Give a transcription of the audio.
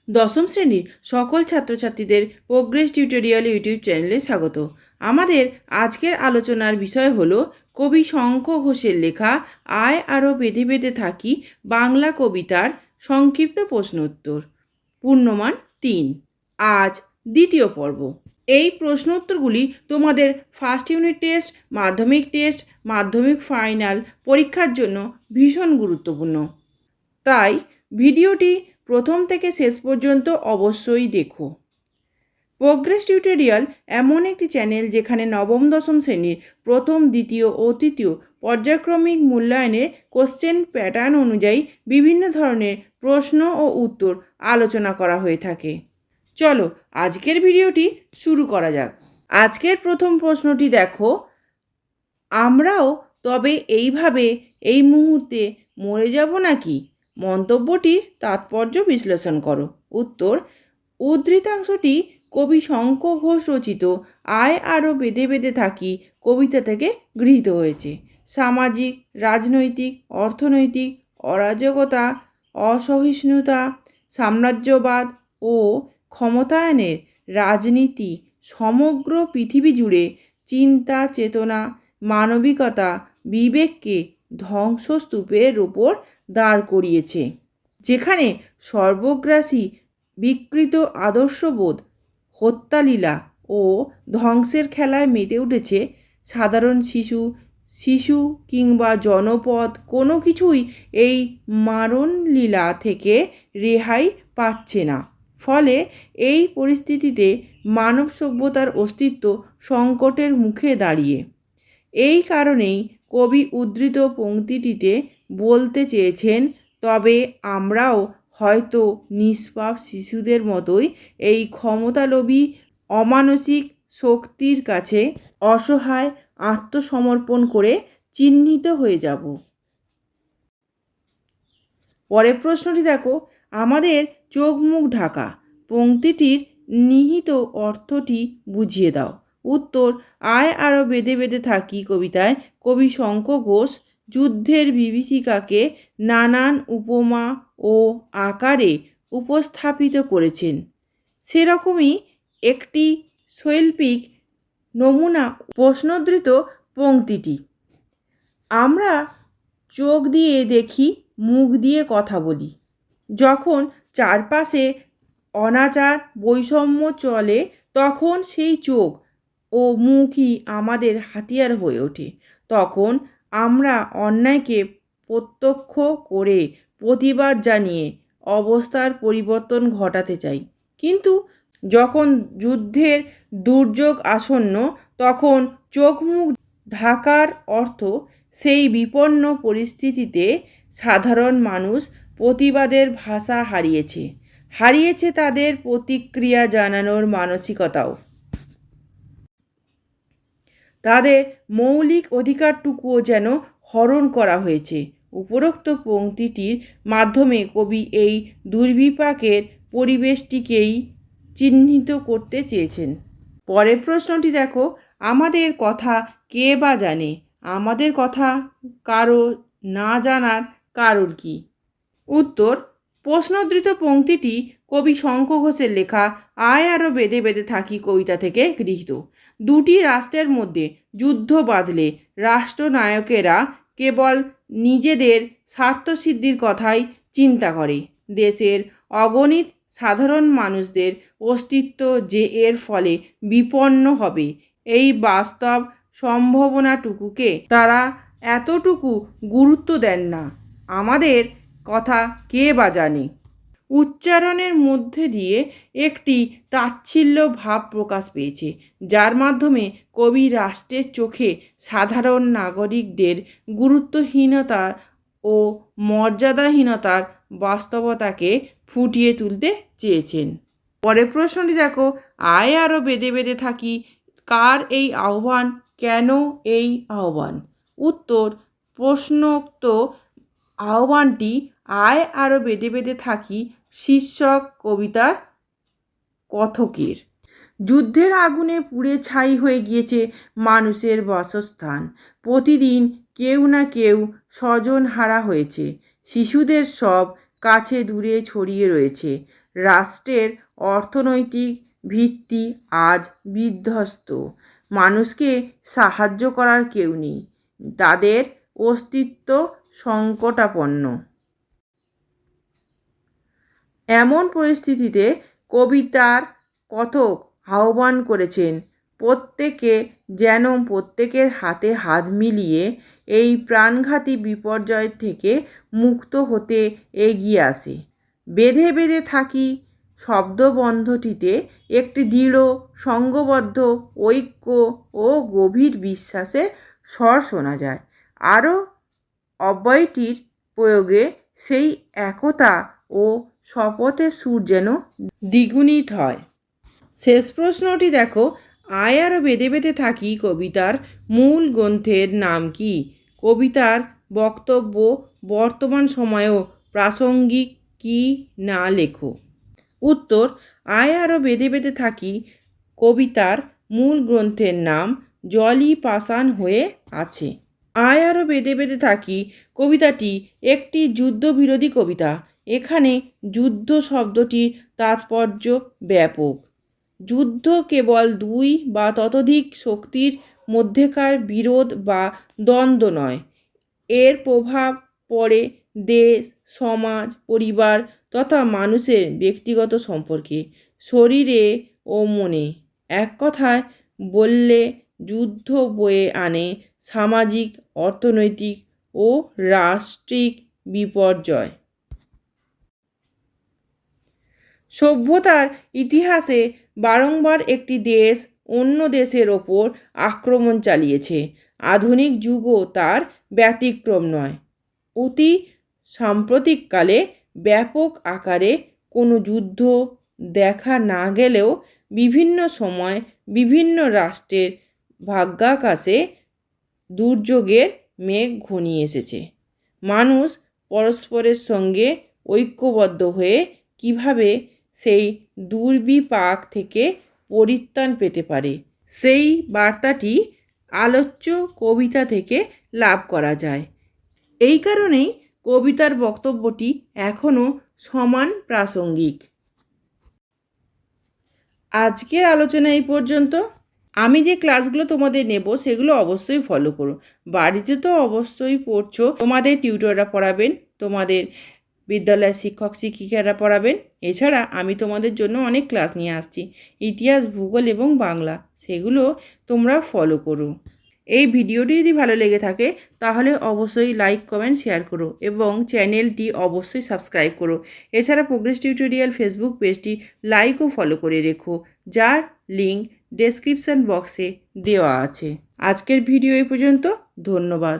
দশম শ্রেণীর সকল ছাত্রছাত্রীদের প্রোগ্রেস টিউটোরিয়াল ইউটিউব চ্যানেলে স্বাগত। আমাদের আজকের আলোচনার বিষয় হলো কবি শঙ্খ ঘোষের লেখা আয় আরও বেঁধে বেঁধে থাকি বাংলা কবিতার সংক্ষিপ্ত প্রশ্নোত্তর। পূর্ণমান 3। আজ দ্বিতীয় পর্ব। এই প্রশ্নোত্তরগুলি তোমাদের ফার্স্ট ইউনিট টেস্ট, মাধ্যমিক ফাইনাল পরীক্ষার জন্য ভীষণ গুরুত্বপূর্ণ। তাই ভিডিওটি প্রথম থেকে শেষ পর্যন্ত অবশ্যই দেখো। প্রোগ্রেস টিউটোরিয়াল এমন একটি চ্যানেল যেখানে নবম দশম শ্রেণীর প্রথম, দ্বিতীয় ও তৃতীয় পর্যায়ক্রমিক মূল্যায়নের কোশ্চেন প্যাটার্ন অনুযায়ী বিভিন্ন ধরনের প্রশ্ন ও উত্তর আলোচনা করা হয়ে থাকে। চলো আজকের ভিডিওটি শুরু করা যাক। আজকের প্রথম প্রশ্নটি দেখো, আমরাও তবে এইভাবে এই মুহূর্তে মরে যাব নাকি? মন্তব্যটির তাৎপর্য বিশ্লেষণ করো। উত্তর: উদ্ধৃতাংশটি কবি শঙ্খ ঘোষ রচিত আয় আরও বেঁধে বেঁধে থাকি কবিতা থেকে গৃহীত হয়েছে। সামাজিক, রাজনৈতিক, অর্থনৈতিক অরাজকতা, অসহিষ্ণুতা, সাম্রাজ্যবাদ ও ক্ষমতায়নের রাজনীতি সমগ্র পৃথিবী জুড়ে চিন্তা, চেতনা, মানবিকতা, বিবেককে ধ্বংসস্তূপের ওপর দাঁড় করিয়েছে। যেখানে সর্বগ্রাসী বিকৃত আদর্শবোধ হত্যালীলা ও ধ্বংসের খেলায় মেতে উঠেছে, সাধারণ শিশু কিংবা জনপদ কোনো কিছুই এই মারণলীলা থেকে রেহাই পাচ্ছে না। ফলে এই পরিস্থিতিতে মানব সভ্যতার অস্তিত্ব সংকটের মুখে দাঁড়িয়ে। এই কারণেই কবি উদ্ধৃত পংক্তিটিতে বলতে চেয়েছেন, তবে আমরাও হয়তো নিষ্পাপ শিশুদের মতোই এই ক্ষমতালোভী অমানসিক শক্তির কাছে অসহায় আত্মসমর্পণ করে চিহ্নিত হয়ে যাব। পরের প্রশ্নটি দেখো, আমাদের চোখ মুখ ঢাকা পংক্তিটির নিহিত অর্থটি বুঝিয়ে দাও। উত্তর: আয় আরও বেঁধে বেঁধে থাকি কবিতায় কবি শঙ্খ ঘোষ যুদ্ধের বিভীষিকাকে নানান উপমা ও আকারে উপস্থাপিত করেছেন। সেরকমই একটি শৈল্পিক নমুনা প্রশ্নোদ্ধৃত পংক্তিটি। আমরা চোখ দিয়ে দেখি, মুখ দিয়ে কথা বলি। যখন চারপাশে অনাচার, বৈষম্য চলে, তখন সেই চোখ ও মুখই আমাদের হাতিয়ার হয়ে ওঠে। তখন আমরা অন্যায়কে প্রত্যক্ষ করে প্রতিবাদ জানিয়ে অবস্থার পরিবর্তন ঘটাতে চাই। কিন্তু যখন যুদ্ধের দুর্যোগ আসন্ন, তখন চোখ মুখ ঢাকার অর্থ সেই বিপন্ন পরিস্থিতিতে সাধারণ মানুষ প্রতিবাদের ভাষা হারিয়েছে তাদের প্রতিক্রিয়া জানানোর মানসিকতাও। তাদের মৌলিক অধিকারটুকুও যেন হরণ করা হয়েছে। উপরোক্ত পংক্তিটির মাধ্যমে কবি এই দুর্বিপাকের পরিবেশটিকেই চিহ্নিত করতে চেয়েছেন। পরের প্রশ্নটি দেখো, আমাদের কথা কে বা জানে? আমাদের কথা কারো না জানার কারণ কি? উত্তর: প্রশ্নোদ্ধৃত পংক্তিটি কবি শঙ্খ ঘোষের লেখা আয় আরও বেঁধে বেঁধে থাকি কবিতা থেকে গৃহীত। দুটি রাষ্ট্রের মধ্যে যুদ্ধ বাঁধলে রাষ্ট্রনায়কেরা কেবল নিজেদের স্বার্থসিদ্ধির কথাই চিন্তা করে। দেশের অগণিত সাধারণ মানুষদের অস্তিত্ব যে এর ফলে বিপন্ন হবে, এই বাস্তব সম্ভাবনাটুকুকে তারা এতটুকু গুরুত্ব দেন না। আমাদের কথা কে বা জানে উচ্চারণের মধ্যে দিয়ে একটি তাচ্ছিল্য ভাব প্রকাশ পেয়েছে, যার মাধ্যমে কবি রাষ্ট্রের চোখে সাধারণ নাগরিকদের গুরুত্বহীনতা ও মর্যাদাহীনতার বাস্তবতাকে ফুটিয়ে তুলতে চেয়েছেন। পরের প্রশ্নটি দেখো, আয় আরও বেঁধে বেঁধে থাকি কার এই আহ্বান? কেন এই আহ্বান? উত্তর: প্রশ্নোক্ত আহ্বানটি আয় আরও বেঁধে বেঁধে থাকি শীর্ষক কবিতার কথকের। যুদ্ধের আগুনে পুড়ে ছাই হয়ে গিয়েছে মানুষের বাসস্থান। প্রতিদিন কেউ না কেউ স্বজন হারা হয়েছে। শিশুদের সব কাছে দূরে ছড়িয়ে রয়েছে। রাষ্ট্রের অর্থনৈতিক ভিত্তি আজ বিধ্বস্ত। মানুষকে সাহায্য করার কেউ নেই, তাদের অস্তিত্ব সংকটাপন্ন। এমন পরিস্থিতিতে কবিতার কথক আহ্বান করেছেন প্রত্যেকে যেন প্রত্যেকের হাতে হাত মিলিয়ে এই প্রাণঘাতী বিপর্যয় থেকে মুক্ত হতে এগিয়ে আসে। বেঁধে বেঁধে থাকি শব্দবন্ধটিতে একটি দৃঢ় সংঘবদ্ধ ঐক্য ও গভীর বিশ্বাসের স্বর শোনা যায়। আরও অব্যয়টির প্রয়োগে সেই একতা ও শপথের সুর যেন দ্বিগুণিত হয়। শেষ প্রশ্নটি দেখো, আয় আরও বেঁধে বেঁধে থাকি কবিতার মূল গ্রন্থের নাম কি? কবিতার বক্তব্য বর্তমান সময়েও প্রাসঙ্গিক কি না লেখো। উত্তর, আয় আরও বেঁধে বেঁধে থাকি কবিতার মূল গ্রন্থের নাম জলই পাষাণ হয়ে আছে। আয় আরও বেঁধে বেঁধে থাকি কবিতাটি একটি যুদ্ধবিরোধী কবিতা। এখানে যুদ্ধ শব্দটির তাৎপর্য ব্যাপক। যুদ্ধ কেবল দুই বা ততোধিক শক্তির মধ্যেকার বিরোধ বা দ্বন্দ্ব নয়, এর প্রভাব পড়ে দেশ, সমাজ, পরিবার তথা মানুষের ব্যক্তিগত সম্পর্কে, শরীরে ও মনে। এক কথায় বললে যুদ্ধ বয়ে আনে সামাজিক, অর্থনৈতিক ও রাষ্ট্রিক বিপর্যয়। সভ্যতার ইতিহাসে বারংবার একটি দেশ অন্য দেশের ওপর আক্রমণ চালিয়েছে। আধুনিক যুগও তার ব্যতিক্রম নয়। অতি সাম্প্রতিককালে ব্যাপক আকারে কোনো যুদ্ধ দেখা না গেলেও বিভিন্ন সময় বিভিন্ন রাষ্ট্রের ভাগ্যাকাশে দুর্যোগের মেঘ ঘনিয়ে এসেছে। মানুষ পরস্পরের সঙ্গে ঐক্যবদ্ধ হয়ে কীভাবে সেই দুর্বিপাক থেকে পরিত্রাণ পেতে পারে, সেই বার্তাটি আলোচ্য কবিতা থেকে লাভ করা যায়। এই কারণেই কবিতার বক্তব্যটি এখনও সমান প্রাসঙ্গিক। আজকের আলোচনা এই পর্যন্ত। আমি যে ক্লাসগুলো তোমাদের নেব সেগুলো অবশ্যই ফলো করো। বাড়িতে তো অবশ্যই পড়ছো, তোমাদের টিউটররা পড়াবেন, তোমাদের বিদ্যালয়ের শিক্ষক শিক্ষিকারা পড়াবেন। এছাড়া আমি তোমাদের জন্য অনেক ক্লাস নিয়ে আসছি, ইতিহাস, ভূগোল এবং বাংলা, সেগুলো তোমরা ফলো করো। এই ভিডিওটি যদি ভালো লেগে থাকে তাহলে অবশ্যই লাইক, কমেন্ট, শেয়ার করো এবং চ্যানেলটি অবশ্যই সাবস্ক্রাইব করো। এছাড়া প্রোগ্রেস টিউটোরিয়াল ফেসবুক পেজটি লাইক ও ফলো করে রেখো, যার লিঙ্ক ডেসক্রিপশন বক্সে দেওয়া আছে। আজকের ভিডিও এই পর্যন্ত। ধন্যবাদ।